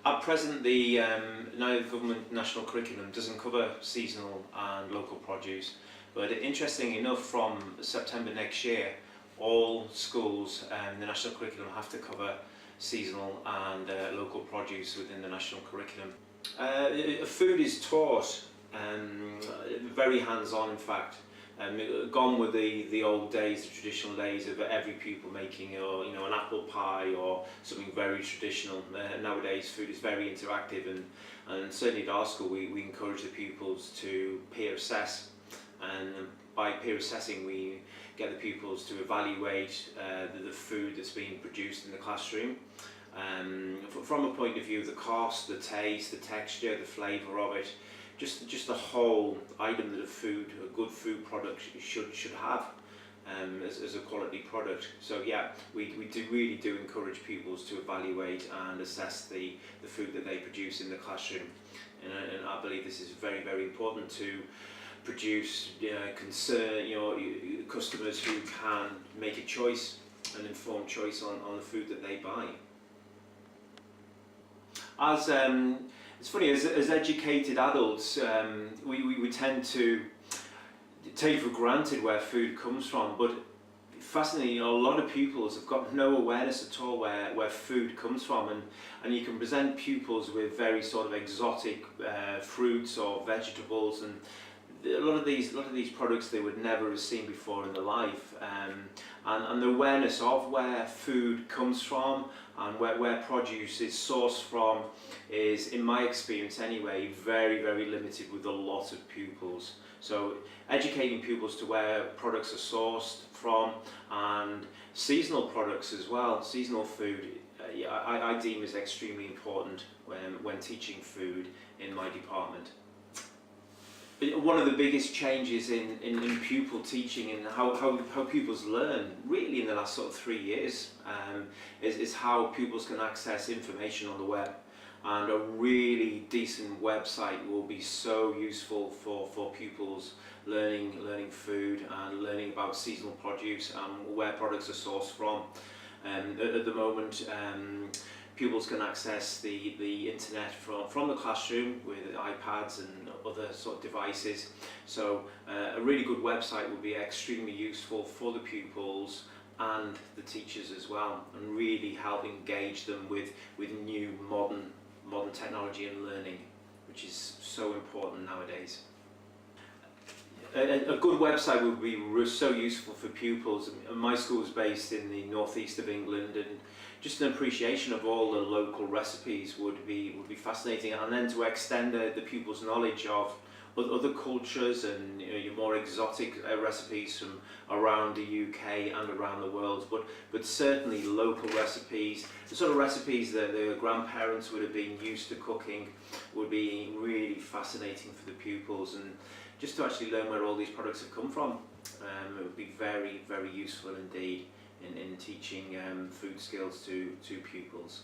At present, the now government national curriculum doesn't cover seasonal and local produce, but interestingly enough, from September next year, all schools the national curriculum have to cover seasonal and local produce within the national curriculum. Food is taught very hands-on, in fact. Gone with the old days, the traditional days of every pupil making an apple pie or something very traditional. Nowadays food is very interactive, and certainly at our school we encourage the pupils to peer assess, and by peer assessing we get the pupils to evaluate the food that's being produced in the classroom from a point of view of the cost, the taste, the texture, the flavour of it. Just the whole item that a good food product should have as a quality product. So yeah, we really do encourage pupils to evaluate and assess the food that they produce in the classroom, and I believe this is very, very important to produce customers who can make a choice, an informed choice on the food that they buy. It's funny, as educated adults, we tend to take for granted where food comes from, but fascinatingly, a lot of pupils have got no awareness at all where food comes from, and you can present pupils with very sort of exotic fruits or vegetables, and a lot of these products they would never have seen before in their life, and the awareness of where food comes from and where produce is sourced from is, in my experience anyway, very, very limited with a lot of pupils. So educating pupils to where products are sourced from, and seasonal products as well, seasonal food, I deem is extremely important when teaching food in my department. One of the biggest changes in pupil teaching and how pupils learn really in the last sort of 3 years is how pupils can access information on the web, and a really decent website will be so useful for pupils learning food and learning about seasonal produce and where products are sourced from. At the moment, pupils can access the internet from the classroom with iPads and other sort of devices. So a really good website would be extremely useful for the pupils and the teachers as well, and really help engage them with new modern technology and learning, which is so important nowadays. A good website would be so useful for pupils. My school is based in the northeast of England, and just an appreciation of all the local recipes would be fascinating, and then to extend the pupils' knowledge of other cultures and your more exotic recipes from around the UK and around the world, but certainly local recipes, the sort of recipes that the grandparents would have been used to cooking, would be really fascinating for the pupils, and just to actually learn where all these products have come from, it would be very, very useful indeed in teaching food skills to pupils.